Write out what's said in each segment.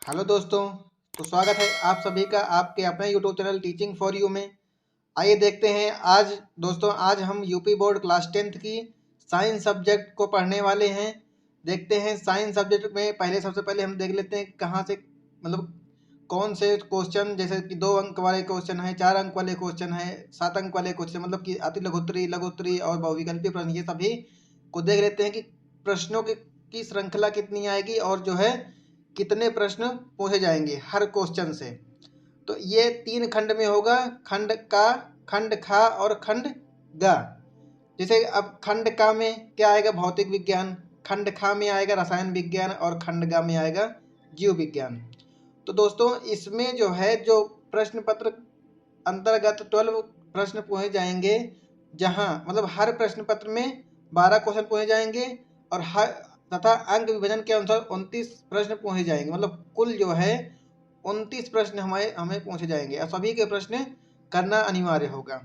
Hello दोस्तों। तो स्वागत है आप सभी का आपके अपने YouTube channel teaching for you में। आइए देखते हैं आज हम यूपी बोर्ड क्लास 10th की साइंस सब्जेक्ट को पढ़ने वाले हैं। देखते हैं साइंस सब्जेक्ट में सबसे पहले हम देख लेते हैं कहाँ से मतलब कौन से क्वेश्चन, जैसे कि 2 अंक वाले क्वेश्चन है, 4 अंक वाले क्वेश्चन है, 7 अंक वाले क्वेश्चन, मतलब कि अति लघुत्तरी, लघुत्तरी और बहुविकल्पी प्रश्न, ये सभी को देख लेते हैं कि प्रश्नों की श्रृंखला कितनी आएगी और जो है कितने प्रश्न पूछे जाएंगे हर क्वेश्चन से। तो ये 3 खंड में होगा, खंड का, खंड खा और खंड गा। जैसे अब खंड का में क्या आएगा, भौतिक विज्ञान, खंड खा में आएगा रसायन विज्ञान और खंड गा में आएगा जीव विज्ञान। तो दोस्तों इसमें जो है जो प्रश्न पत्र अंतर्गत 12 प्रश्न पूछे जाएंगे, जहां मतलब हर प्रश्न पत्र में 12 क्वेश्चन पूछे जाएंगे और हर तथा अंक विभाजन के अनुसार 29 प्रश्न पूछे जाएंगे। मतलब कुल जो है 29 प्रश्न हमें पूछे जाएंगे और सभी के प्रश्न करना अनिवार्य होगा।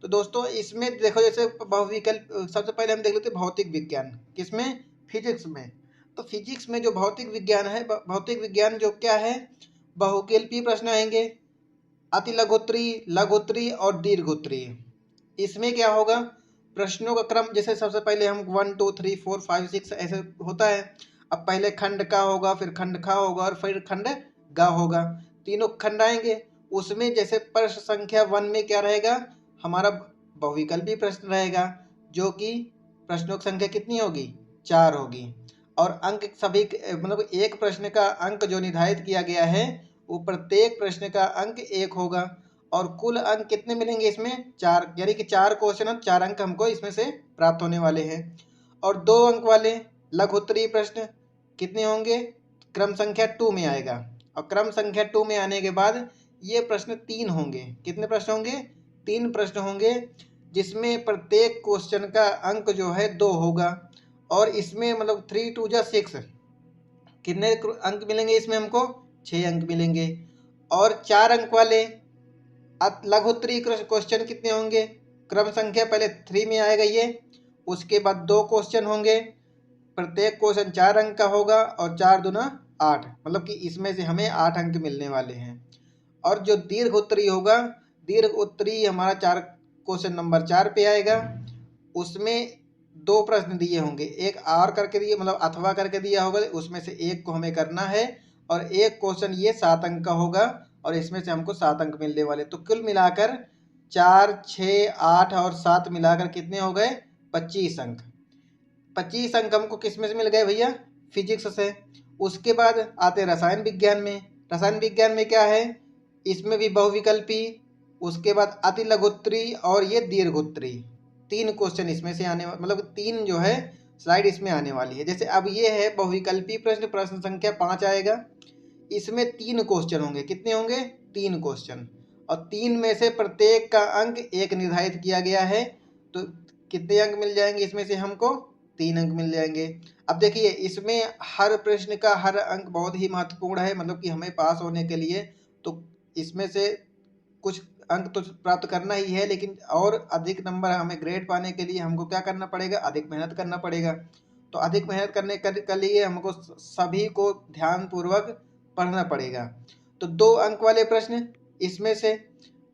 तो दोस्तों इसमें देखो, जैसे बहुविकल्प, सबसे पहले हम देख लेते हैं भौतिक विज्ञान, किसमें, फिजिक्स में। तो फिजिक्स में जो भौतिक विज्ञान है, भौतिक विज्ञान जो क्या है, बहुविकल्पीय प्रश्न आएंगे, अति लघुत्तरी, लघुत्तरी और दीर्घोत्तरी। इसमें क्या होगा, प्रश्नों का क्रम, जैसे सबसे पहले हम 1 2 3 4 5 6 ऐसे होता है। अब पहले खंड का होगा, फिर खंड खा होगा और फिर खंड गा होगा। तीनों खंड आएंगे। उसमें जैसे प्रश्न संख्या 1 में क्या रहेगा, हमारा बहुविकल्पी प्रश्न रहेगा, जो कि प्रश्नों की संख्या कितनी होगी, 4 होगी। और अंक सभी मतलब एक प्रश्न का अंक जो निर्धारित किया गया है वो प्रत्येक प्रश्न का अंक 1 होगा। और कुल अंक कितने मिलेंगे इसमें, 4, यानी कि 4 क्वेश्चन और 4 अंक हमको इसमें से प्राप्त होने वाले हैं। और 2 अंक वाले लघुत्तरी प्रश्न कितने होंगे, क्रम संख्या 2 में आएगा। और क्रम संख्या 2 में आने के बाद ये प्रश्न 3 होंगे। कितने प्रश्न होंगे, 3 प्रश्न होंगे, जिसमें प्रत्येक क्वेश्चन का अंक जो है 2 होगा। और इसमें मतलब 3 2 जा 6, कितने अंक मिलेंगे इसमें हमको, 6 अंक मिलेंगे। और 4 अंक वाले लघुत्तरी क्वेश्चन कितने होंगे, क्रम संख्या पहले 3 में आएगा ये, उसके बाद 2 क्वेश्चन होंगे, प्रत्येक क्वेश्चन 4 अंक का होगा और 4 दूना 8, मतलब कि इसमें से हमें 8 अंक मिलने वाले हैं। और जो दीर्घ उत्तरी होगा, दीर्घ उत्तरी हमारा 4 क्वेश्चन नंबर 4 पे आएगा। उसमें 2 प्रश्न दिए होंगे, एक और करके दिए मतलब अथवा करके दिया होगा, उसमें से एक को हमें करना है। और एक क्वेश्चन ये 7 अंक का होगा और इसमें से हमको 7 अंक मिलने वाले। तो कुल मिलाकर 4 6 8 और 7 मिलाकर कितने हो गए, 25 अंक। 25 अंक हमको किस में से मिल गए भैया, फिजिक्स से। उसके बाद आते हैं रसायन विज्ञान में। रसायन विज्ञान में क्या है, इसमें भी बहुविकल्पी, उसके बाद अति लघुत्तरी और ये दीर्घोत्तरी। 3 क्वेश्चन इसमें से आने, मतलब 3 जो है स्लाइड इसमें आने वाली है। जैसे अब ये है बहुविकल्पी प्रश्न, प्रश्न संख्या 5 आएगा। इसमें 3 क्वेश्चन होंगे, कितने होंगे, 3 क्वेश्चन। और 3 में से प्रत्येक का अंक 1 निर्धारित किया गया है। तो कितने अंक मिल जाएंगे इसमें से हमको, 3 अंक मिल जाएंगे। अब देखिए इसमें हर प्रश्न का हर अंक बहुत ही महत्वपूर्ण है, मतलब कि हमें पास होने के लिए तो इसमें से कुछ अंक तो प्राप्त करना ही है, लेकिन और अधिक नंबर हमें ग्रेड पाने के लिए हमको क्या करना पड़ेगा, अधिक मेहनत करना पड़ेगा। तो अधिक मेहनत करने के लिए हमको सभी को ध्यान पूर्वक पढ़ना पड़ेगा। तो 2 अंक वाले प्रश्न इसमें से,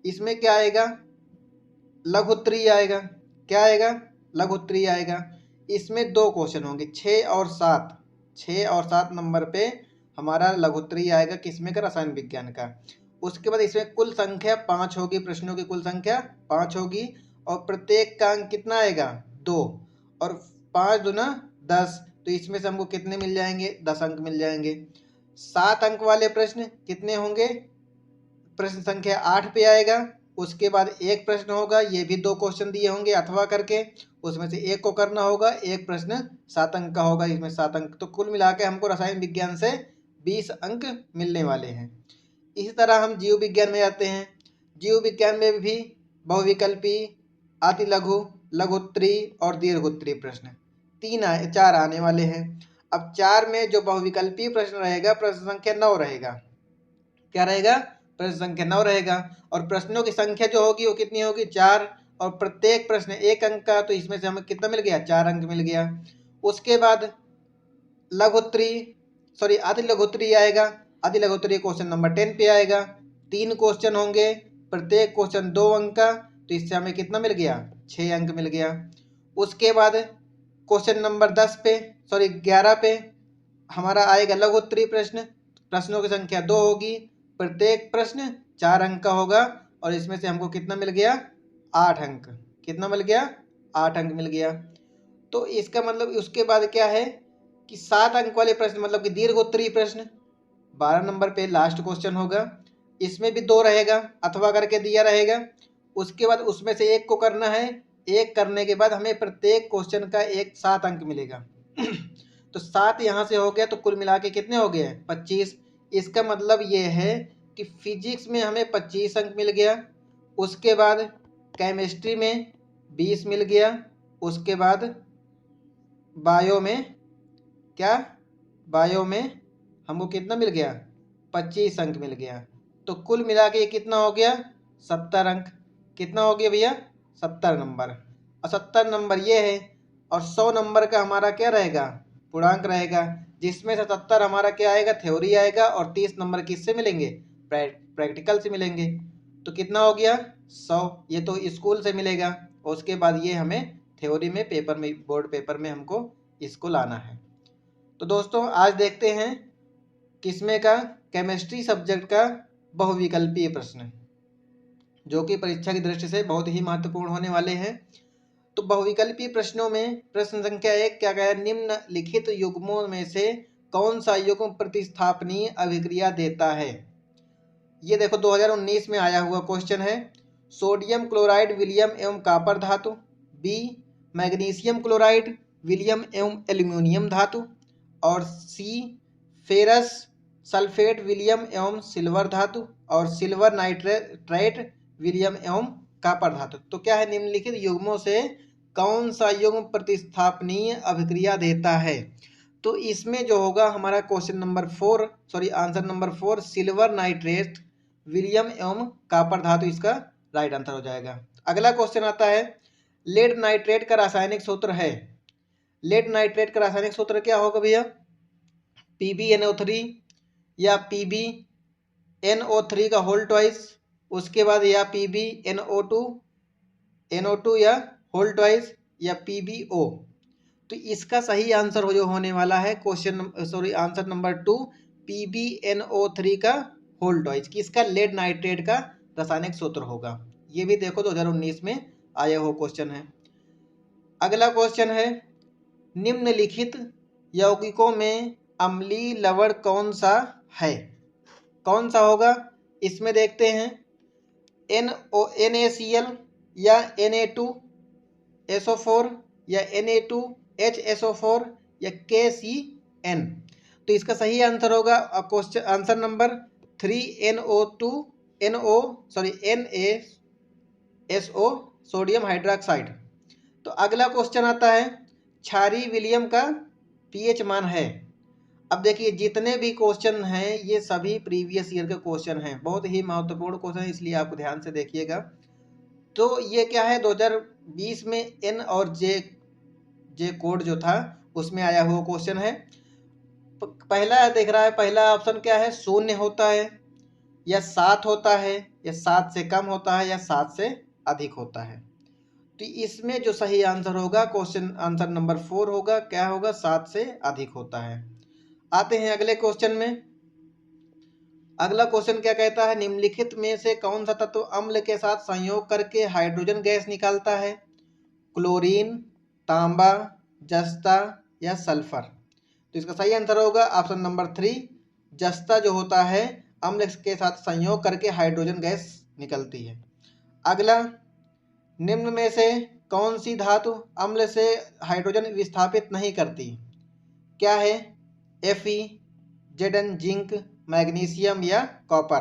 इसमें क्या आएगा, लघुत्तरी आएगा। क्या आएगा, लघुत्तरी आएगा। इसमें 2 क्वेश्चन होंगे, 6 और 7, 6 और 7 नंबर पे हमारा लघुत्तरी आएगा, किसमें का, रसायन विज्ञान का। उसके बाद इसमें कुल संख्या 5 होगी, प्रश्नों की कुल संख्या 5 होगी। और प्रत्येक का अंक कितना आएगा, 2। और 5 दूना 10, तो इसमें से हमको कितने मिल जाएंगे, 10 अंक मिल जाएंगे। 7 अंक वाले प्रश्न कितने होंगे, प्रश्न संख्या 8 पे आएगा। उसके बाद एक प्रश्न होगा, ये भी 2 क्वेश्चन दिए होंगे अथवा करके, उसमें से एक को करना होगा। एक प्रश्न 7 अंक का होगा, इसमें 7 अंक। तो कुल मिला के हमको रसायन विज्ञान से 20 अंक मिलने वाले हैं। इसी तरह हम जीव विज्ञान में आते हैं। जीव विज्ञान में भी बहुविकल्पी, अति लघु, लघुत्तरी और दीर्घोत्तरी प्रश्न 4 आने वाले हैं। अब 4 में जो बहुविकल्पी प्रश्न रहेगा, प्रश्न संख्या 9 रहेगा। क्या रहेगा, प्रश्न संख्या 9 रहेगा। और प्रश्नों की संख्या जो होगी वो कितनी होगी, 4। और प्रत्येक प्रश्न 1 अंक का, तो इसमें से हमें कितना मिल गया, 4 अंक मिल गया। उसके बाद लघुत्तरी, सॉरी अति लघुत्तरी आएगा। अति लघु उत्तरीय क्वेश्चन नंबर 10 पे आएगा। 3 क्वेश्चन होंगे, प्रत्येक क्वेश्चन 2 अंक का, तो इससे हमें कितना मिल गया, 6 अंक मिल गया। उसके बाद क्वेश्चन नंबर 11 पे हमारा आएगा लघु उत्तरीय प्रश्न। प्रश्नों की संख्या 2 होगी, प्रत्येक प्रश्न 4 अंक का होगा, और इसमें से हमको कितना मिल गया, 8 अंक। कितना मिल गया, 8 अंक मिल गया। तो इसका मतलब उसके बाद क्या है कि 7 अंक वाले प्रश्न मतलब कि दीर्घ उत्तरीय प्रश्न 12 नंबर पे लास्ट क्वेश्चन होगा। इसमें भी 2 रहेगा, अथवा करके दिया रहेगा। उसके बाद उसमें से एक को करना है, एक करने के बाद हमें प्रत्येक क्वेश्चन का 7 अंक मिलेगा। तो 7 यहाँ से हो गया, तो कुल मिला के कितने हो गए, 25। इसका मतलब ये है कि फिजिक्स में हमें 25 अंक मिल गया। उसके बाद केमिस्ट्री में 20 मिल गया। उसके बाद बायो में क्या, बायो में हमको कितना मिल गया, 25 अंक मिल गया। तो कुल मिला के कितना हो गया, 70 अंक। कितना हो गया भैया, 70 नंबर। और 70 नंबर ये है, और 100 नंबर का हमारा क्या रहेगा, पूर्णांक रहेगा, जिसमें से 70 हमारा क्या आएगा, थ्योरी आएगा, और 30 नंबर किससे मिलेंगे, प्रैक्टिकल से मिलेंगे। तो कितना हो गया, 100। ये तो स्कूल से मिलेगा। उसके बाद ये हमें थ्योरी में, पेपर में, बोर्ड पेपर में हमको इसको लाना है। तो दोस्तों आज देखते हैं किसमें का, केमिस्ट्री सब्जेक्ट का बहुविकल्पीय प्रश्न, जो कि परीक्षा की दृष्टि से बहुत ही महत्वपूर्ण होने वाले हैं। तो बहुविकल्पीय प्रश्नों में प्रश्न संख्या 1 क्या कहा, निम्नलिखित युग्मों में से कौन सा युग्म प्रतिस्थापनीय अभिक्रिया देता है। ये देखो 2019 में आया हुआ क्वेश्चन है। सोडियम क्लोराइड विलियम एवं कॉपर धातु, बी मैग्नीशियम क्लोराइड विलियम एवं एल्यूमिनियम धातु, और सी फेरस सल्फेट विलियम एवं सिल्वर धातु, और सिल्वर नाइट्रेट विलियम एवं कॉपर धातु। तो क्या है, निम्नलिखित युग्मों से कौन सा युग्म प्रतिस्थापनीय अभिक्रिया देता है। तो इसमें जो होगा हमारा question number 4, answer number 4 silver nitrate William एवं कॉपर धातु इसका राइट आंसर हो जाएगा। अगला क्वेश्चन आता है, लेड नाइट्रेट का रासायनिक सूत्र है। लेड नाइट्रेट का रासायनिक सूत्र क्या होगा भैया, PbNO3 या PbNO3 का होल ट्वाइस, उसके बाद या PbNO2 या होल ट्वाइस, या PbO। तो इसका सही आंसर जो होने वाला है आंसर नंबर 2 PbNO3 का होल ट्वाइस, कि इसका लेड नाइट्रेट का रासायनिक सूत्र होगा। ये भी देखो 2019 में आया हुआ क्वेश्चन है। अगला क्वेश्चन है, निम्नलिखित यौगिकों में अम्लीय लवण कौन सा है। कौन सा होगा, इसमें देखते हैं NaCl या Na2SO4 या Na2HSO4 या KCN। तो इसका सही आंसर होगा question answer number 3 NaSO sodium hydroxide. तो अगला क्वेश्चन आता है, क्षारीय विलियम का pH मान है। अब देखिए जितने भी क्वेश्चन हैं ये सभी प्रीवियस ईयर के क्वेश्चन हैं, बहुत ही महत्वपूर्ण क्वेश्चन है, इसलिए आप ध्यान से देखिएगा। तो ये क्या है, 2020 में N और जे कोड जो था उसमें आया हुआ क्वेश्चन है। पहला देख रहा है, पहला ऑप्शन क्या है, 0 होता है या 7 होता है या 7 से कम होता है या 7 से अधिक होता है। तो इसमें जो सही आंसर होगा क्वेश्चन आंसर नंबर 4 होगा, क्या होगा, 7 से अधिक होता है। आते हैं अगले क्वेश्चन में। अगला क्वेश्चन क्या कहता है, निम्नलिखित में से कौन सा तत्व अम्ल के साथ संयोग करके हाइड्रोजन गैस निकालता है। क्लोरीन, तांबा, जस्ता या सल्फर। तो इसका सही आंसर होगा ऑप्शन नंबर 3 जस्ता जो होता है अम्ल के साथ संयोग करके हाइड्रोजन गैस निकलती है। अगला, निम्न में से कौन सी धातु अम्ल से हाइड्रोजन विस्थापित नहीं करती। क्या है, Fe, Zn जिंक, मैग्नीशियम या कॉपर।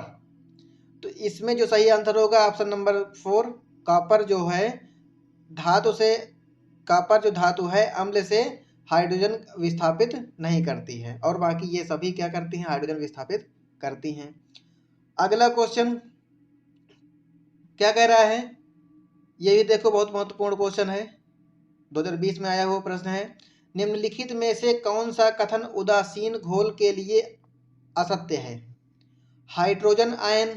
तो इसमें जो सही आंसर होगा ऑप्शन नंबर 4 कॉपर जो है धातु से, कॉपर जो धातु है अम्ल से हाइड्रोजन विस्थापित नहीं करती है, और बाकी ये सभी क्या करती हैं, हाइड्रोजन विस्थापित करती हैं। अगला क्वेश्चन क्या कह रहा है, ये भी देखो बहुत महत्वपूर्ण क्वेश्चन है, 2020 में आया हुआ प्रश्न है। निम्नलिखित में से कौन सा कथन उदासीन घोल के लिए असत्य है। हाइड्रोजन आयन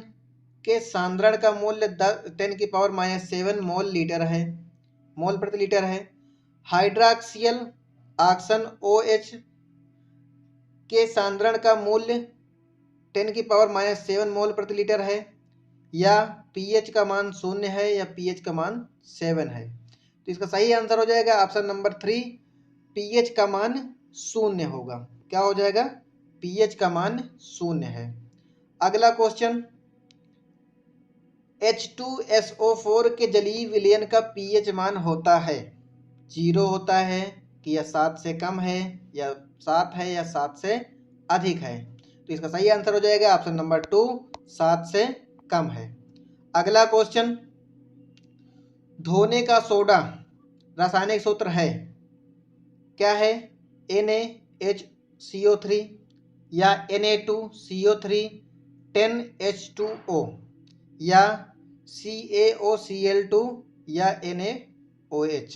के सांद्रण का मूल्य 10⁻⁷ मोल लीटर है, मोल प्रति लीटर है। हाइड्रॉक्सियल ऑक्सन OH के सांद्रण का मूल्य 10⁻⁷ मोल प्रति लीटर है, या pH का मान 0 है या pH का मान 7 है। तो इसका सही आंसर हो जाएगा ऑप्शन नंबर 3, pH का मान 0 होगा। क्या हो जाएगा? pH का मान 0 है। अगला क्वेश्चन, H2SO4 के जलीय विलयन का pH मान होता है 0 होता है कि या 7 से कम है, या 7 है या 7 से अधिक है। तो इसका सही आंसर हो जाएगा ऑप्शन नंबर 2, 7 से कम है। अगला क्वेश्चन, धोने का सोडा रासायनिक सूत्र है, क्या है? NaHCO3 या Na2CO3 10H2O या CaOCl2 या NaOH।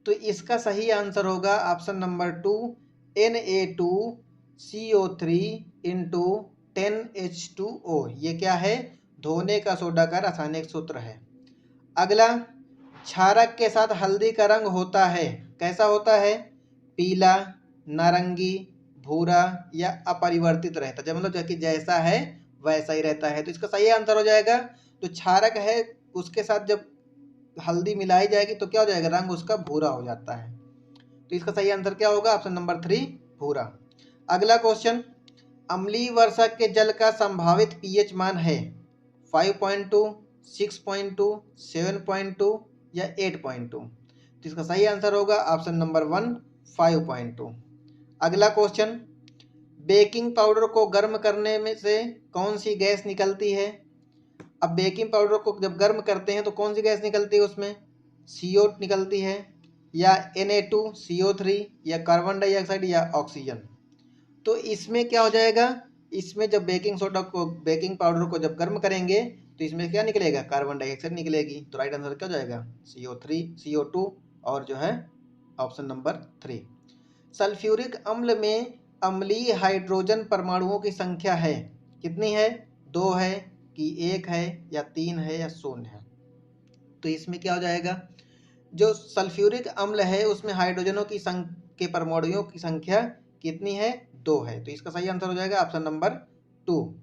तो इसका सही आंसर होगा option number 2, Na2CO3 into 10H2O। ये क्या है? धोने का सोडा का रासायनिक सूत्र है। अगला, क्षारक के साथ हल्दी का रंग होता है, कैसा होता है? पीला, नारंगी, भूरा या अपरिवर्तित रहता है, मतलब कि जैसा है वैसा ही रहता है। तो इसका सही आंसर हो जाएगा, तो क्षारक है उसके साथ जब हल्दी मिलाई जाएगी तो क्या हो जाएगा? रंग उसका भूरा हो जाता है। तो इसका सही आंसर क्या होगा? ऑप्शन नंबर 3, भूरा। अगला क्वेश्चन, अम्लीय वर्षा के जल का संभावित pH मान है 5.2, 6.2, 7.2 या 8.2। तो इसका सही आंसर होगा ऑप्शन नंबर 1, 5.2। अगला क्वेश्चन, बेकिंग पाउडर को गर्म करने में से कौन सी गैस निकलती है? अब बेकिंग पाउडर को जब गर्म करते हैं तो कौन सी गैस निकलती है? उसमें CO निकलती है, या Na2CO3 या कार्बन डाइऑक्साइड या ऑक्सीजन। तो इसमें क्या हो जाएगा? इसमें जब बेकिंग पाउडर को जब गर्म करेंगे तो इसमें क्या निकलेगा? कार्बन डाइऑक्साइड निकलेगी। तो राइट आंसर क्या हो जाएगा? CO2 और जो है ऑप्शन नंबर 3। सल्फ्यूरिक अम्ल में अम्लीय हाइड्रोजन परमाणुओं की संख्या है, कितनी है? 2 है कि 1 है या 3 है या 0 है। तो इसमें क्या हो जाएगा? जो सल्फ्यूरिक अम्ल है उसमें हाइड्रोजनों के परमाणुओं की संख्या कितनी है? 2 है। तो इसका सही आंसर हो जाएगा ऑप्शन नंबर 2।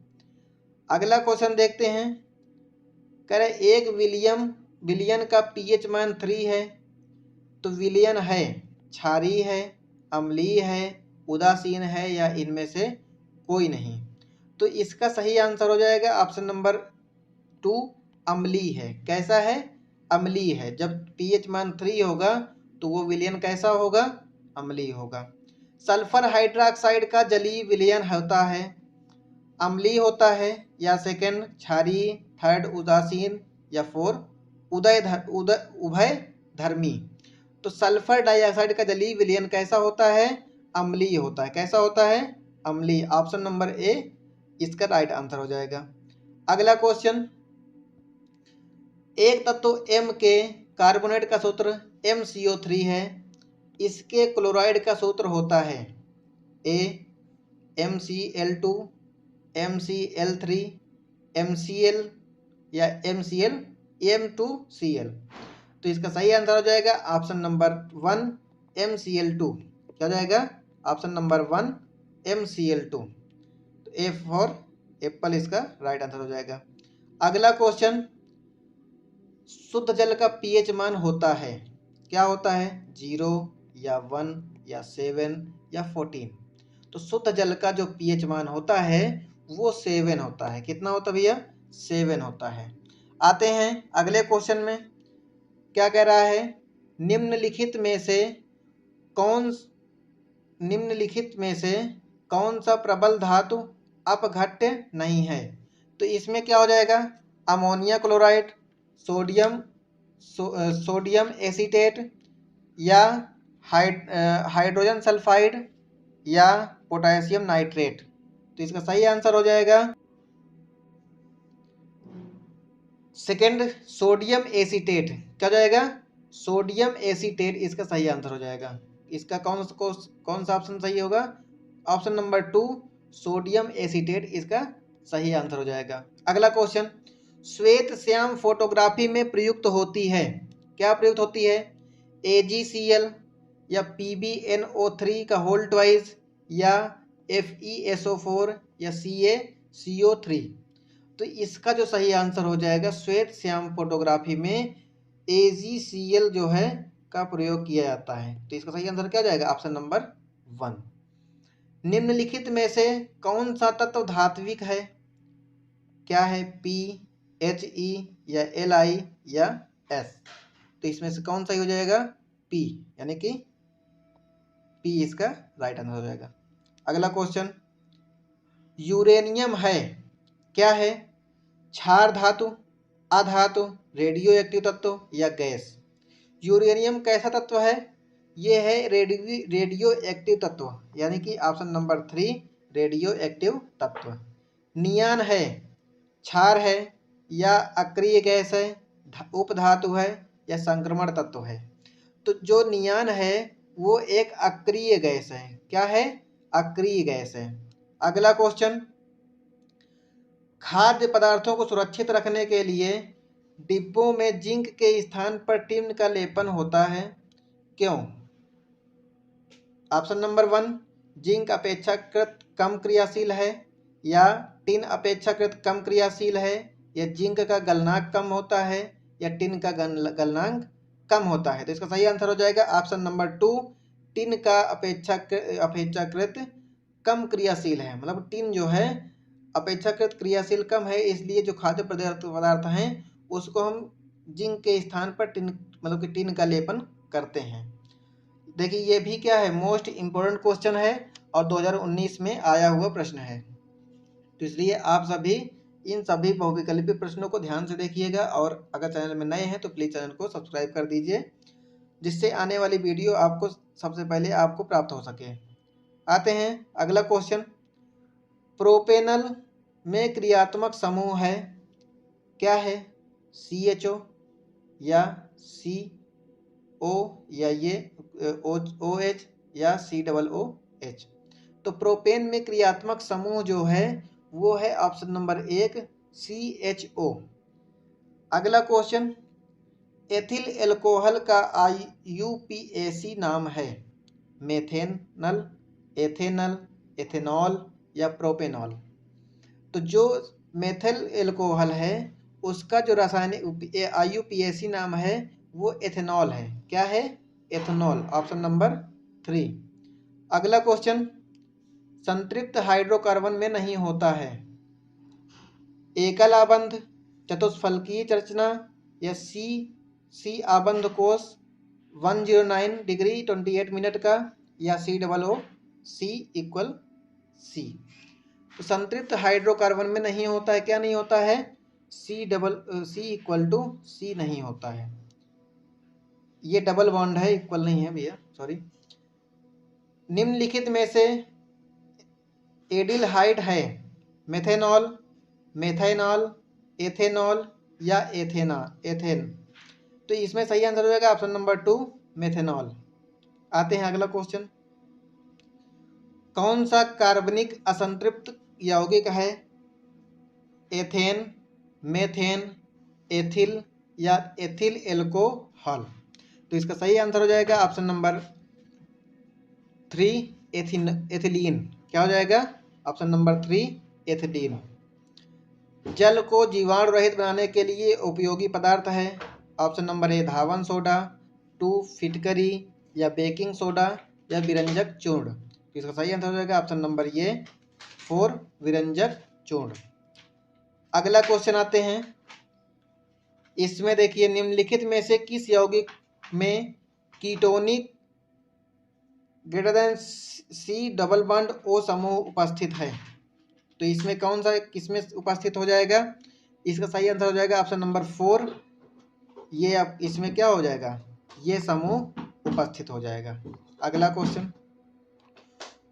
अगला क्वेश्चन देखते हैं, कह रहे एक विलयन का pH मान 3 है। तो विलयन है क्षारीय है, अम्लीय है, उदासीन है या इनमें से कोई नहीं। तो इसका सही आंसर हो जाएगा ऑप्शन नंबर 2, अम्लीय है। कैसा है? अम्लीय है। जब pH मान 3 होगा तो वो विलयन कैसा होगा? अम्लीय होगा। सल्फर हाइड्रोक्साइड का जलीय विलयन होता है, अम्लीय होता है, या सेकंड क्षारीय, थर्ड उदासीन या 4 उभयधर्मी। तो सल्फर डाइऑक्साइड का जलीय विलयन कैसा होता है? अम्लीय होता है। कैसा होता है? अम्लीय। ऑप्शन नंबर ए इसका राइट आंसर हो जाएगा। अगला क्वेश्चन, एक तत्व M के कार्बोनेट का सूत्र MCO3 है, इसके क्लोराइड का सूत्र होता है A MCl2, MCl3, MCl या M2Cl। तो इसका सही आंसर हो जाएगा ऑप्शन नंबर 1, MCl2। क्या हो जाएगा? Option number 1, MCl2। तो A फॉर एप्पल इसका राइट आंसर हो जाएगा। अगला क्वेश्चन, शुद्ध जल का pH मान होता है, क्या होता है? 0 या 1 या 7 या 14। तो शुद्ध जल का जो pH मान होता है वो 7 होता है। कितना होता है भैया? 7 होता है। आते हैं अगले क्वेश्चन में, क्या कह रहा है? निम्नलिखित में से कौन सा प्रबल धातु अपघट्य नहीं है? तो इसमें क्या हो जाएगा? अमोनिया क्लोराइड, सोडियम एसीटेट या हाइड्रोजन सल्फाइड या पोटेशियम नाइट्रेट। तो इसका सही आंसर हो जाएगा सेकंड, सोडियम एसीटेट। क्या हो जाएगा? सोडियम एसीटेट इसका सही आंसर हो जाएगा। इसका कौन सा ऑप्शन सही होगा? ऑप्शन नंबर 2, सोडियम एसीटेट इसका सही आंसर हो जाएगा। अगला क्वेश्चन, श्वेत श्याम फोटोग्राफी में प्रयुक्त होती है, क्या प्रयुक्त होती है? AgCl या PbNO3 का होल ट्वाइस या FeSO4 या CaCO3। तो इसका जो सही आंसर हो जाएगा, श्वेत श्याम फोटोग्राफी में AgCl जो है का प्रयोग किया जाता है। तो इसका सही आंसर क्या हो जाएगा? Option number 1। निम्नलिखित में से कौन सा तत्व धात्विक है? क्या है? P, He या Li या S। तो इसमें से कौन सही हो जाएगा? P, यानी कि P इसका राइट आंसर हो जाएगा। अगला क्वेश्चन, यूरेनियम है, क्या है? क्षार धातु, अधातु, रेडियो एक्टिव तत्व या गैस। यूरेनियम कैसा तत्व है? ये है रेडियो एक्टिव तत्व, यानी कि ऑप्शन नंबर 3 रेडियो एक्टिव तत्व। नियान है, क्षार है या अक्रिय गैस है, उपधातु है या संक्रमण तत्व है। तो जो नियान है वो एक अक्रिय गैस है। क्या है? अक्रिय गैस है। अगला क्वेश्चन, खाद्य पदार्थों को सुरक्षित रखने के लिए डिब्बों में जिंक के स्थान पर टिन का लेपन होता है, क्यों? ऑप्शन नंबर 1 जिंक अपेक्षाकृत कम क्रियाशील है, या टिन अपेक्षाकृत कम क्रियाशील है, या जिंक का गलनांक कम होता है, या टिन का गलनांक कम होता है। तो इसका सही आंसर हो जाएगा ऑप्शन नंबर 2 टिन का अपेक्षाकृत कम क्रियाशील है। मतलब टिन जो है अपेक्षाकृत क्रियाशील कम है, इसलिए जो खाद्य पदार्थ हैं उसको हम जिंक के स्थान पर टिन मतलब कि टिन का लेपन करते हैं। देखिए ये भी क्या है, मोस्ट इम्पोर्टेंट क्वेश्चन है और 2019 में आया हुआ प्रश्न है। तो इसलिए आप सभी इन सभी बहुविकल्पी प्रश्नों को ध्यान से देखिएगा, और अगर चैनल में नए हैं तो प्लीज़ चैनल को सब्सक्राइब कर दीजिए, जिससे आने वाली वीडियो आपको सबसे पहले आपको प्राप्त हो सके। आते हैं अगला क्वेश्चन, प्रोपेनल में क्रियात्मक समूह है, क्या है? CHO या CO या ये OH या COOH। तो प्रोपेन में क्रियात्मक समूह जो है वो है ऑप्शन नंबर 1 CHO। अगला क्वेश्चन, एथिल एल्कोहल का IUPAC नाम है, मेथेनल, एथेनल, एथेनॉल या प्रोपेनॉल। तो जो मेथिल एल्कोहल है उसका जो रासायनिक IUPAC नाम है वो एथेनॉल है। क्या है? Ethanol, option number 3। अगला क्वेश्चन, संतृप्त हाइड्रोकार्बन में नहीं होता है, एकल आबंध, चतुष्फलकीय संरचना या सी आबंध कोष 109 डिग्री 28 मिनट का, या COOC इक्वल C। तो संतृप्त हाइड्रोकार्बन में नहीं होता है, क्या नहीं होता है? C इक्वल टू C नहीं होता है। ये डबल बॉन्ड है, इक्वल नहीं है भैया, सॉरी। निम्नलिखित में से एडिलहाइड है, मेथेनॉल, मेथाइनॉल, एथेनॉल या एथेन। तो इसमें सही आंसर हो जाएगा ऑप्शन नंबर 2 मेथेनॉल। आते हैं अगला क्वेश्चन, कौन सा कार्बनिक असंतृप्त यौगिक है? एथेन, मेथेन, एथिल या एथिल एल्कोहल। तो इसका सही आंसर हो जाएगा ऑप्शन नंबर 3 एथिलीन। क्या हो जाएगा? Option number 3 ethylene. जल को जीवाणु रहित बनाने के लिए उपयोगी पदार्थ है, option number A Dhawan soda, 2 फिटकरी या बेकिंग सोडा या विरंजक चूर्ण। तो इसका सही आंसर हो जाएगा ऑप्शन नंबर ये 4 विरंजक चूर्ण। अगला क्वेश्चन आते हैं, इसमें देखिए निम्नलिखित में से किस यौगिक में ketonic greater than C double bond O समूह उपस्थित है? तो इसमें कौन सा किसमें उपस्थित हो जाएगा? इसका सही आंसर हो जाएगा ऑप्शन नंबर 4। ये अब इसमें क्या हो जाएगा? ये समूह उपस्थित हो जाएगा। अगला क्वेश्चन,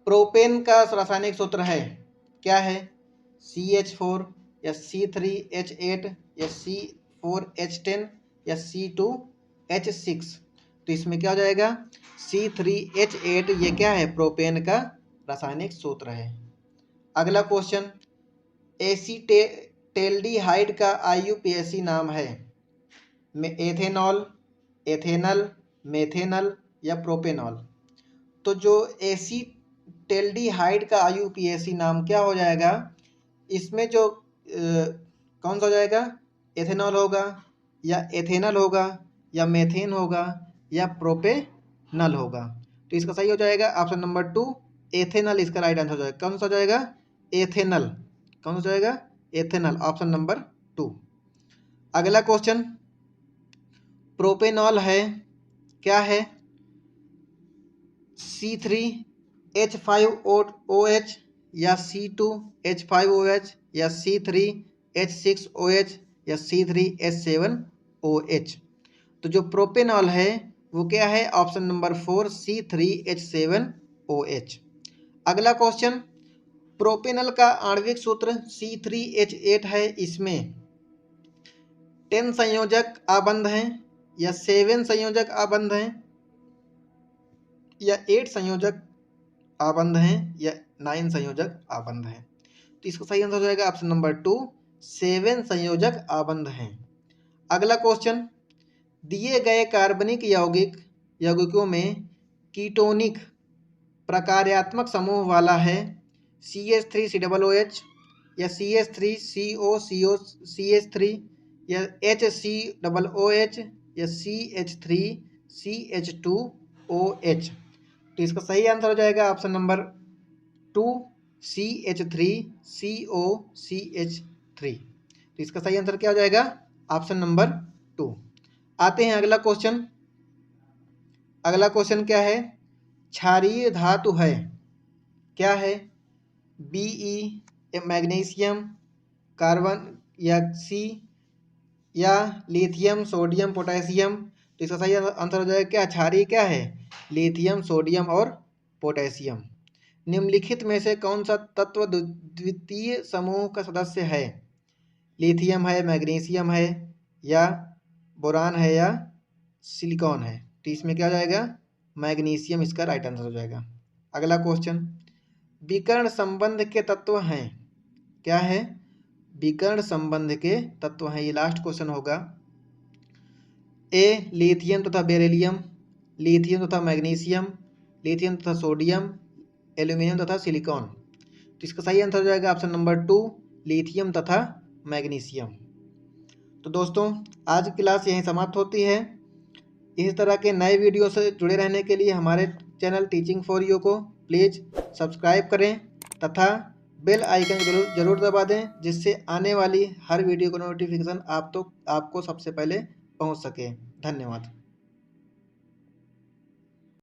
प्रोपेन का रासायनिक सूत्र है, क्या है? CH4 या C3H8 या C4H10 या C2H6। तो इसमें क्या हो जाएगा? C3H8 ये क्या है? प्रोपेन का रासायनिक सूत्र है। अगला क्वेश्चन, एसीटेल्डिहाइड का IUPAC नाम है? एथेनॉल, एथेनल, मेथेनल या प्रोपेनॉल? तो जो एसीटेल्डिहाइड का IUPAC नाम क्या हो जाएगा, इसमें जो कौन सा हो जाएगा, एथेनॉल होगा या एथेनल होगा या मेथेन होगा या प्रोपेनल होगा? तो इसका सही हो जाएगा ऑप्शन नंबर 2, एथेनल इसका राइट आंसर हो जाएगा। कौन सा हो जाएगा, एथेनल। कौन सा हो जाएगा, एथेनल, ऑप्शन नंबर 2। अगला क्वेश्चन, प्रोपेनॉल है क्या है? C3H5OH या C2H5OH या C3H6OH या C3H7OH? तो जो प्रोपेनॉल है वो क्या है, ऑप्शन नंबर 4, C3H7OH। अगला क्वेश्चन, प्रोपेनॉल का आणविक सूत्र C3H8 है, इसमें 10 संयोजक आबंध हैं या 7 संयोजक आबंध हैं या 8 संयोजक आबंध हैं या 9 संयोजक आबंध हैं? तो इसका सही आंसर हो जाएगा ऑप्शन नंबर 2, 7 संयोजक आबंध हैं। अगला क्वेश्चन, दिए गए कार्बनिक यौगिकों में कीटोनिक प्रकार्यात्मक समूह वाला है CH3COOH या CH3COCH3 या HCOOH या CH3CH2OH? तो इसका सही आंसर हो जाएगा ऑप्शन नंबर 2, CH3COCH3। तो इसका सही आंसर क्या हो जाएगा, ऑप्शन नंबर 2। आते हैं अगला क्वेश्चन। अगला क्वेश्चन क्या है, क्षारीय धातु है क्या है? Be मैग्नीशियम, कार्बन या सी या लिथियम, सोडियम, पोटेशियम? तो इसका सही आंसर हो जाएगा क्या, क्षारीय क्या है, लिथियम, सोडियम और पोटेशियम। निम्नलिखित में से कौन सा तत्व द्वितीय समूह का सदस्य है? लिथियम है, मैग्नीशियम है या बोरान है या सिलिकॉन है? तो इसमें क्या हो जाएगा, मैग्नीशियम इसका राइट आंसर हो जाएगा। अगला क्वेश्चन, विकर्ण संबंध के तत्व हैं क्या है? विकर्ण संबंध के तत्व हैं, ये लास्ट क्वेश्चन होगा। ए लिथियम तथा बेरिलियम, लिथियम तथा मैग्नीशियम, लिथियम तथा सोडियम, एल्यूमिनियम तथा सिलिकॉन? तो इसका सही आंसर हो जाएगा ऑप्शन नंबर 2, लिथियम तथा मैग्नीशियम। तो दोस्तों आज की क्लास यहीं समाप्त होती है। इस तरह के नए वीडियो से जुड़े रहने के लिए हमारे चैनल टीचिंग फॉर यू को प्लीज़ सब्सक्राइब करें तथा बेल आइकन जरूर दबा दें, जिससे आने वाली हर वीडियो का नोटिफिकेशन आपको सबसे पहले पहुंच सके। धन्यवाद।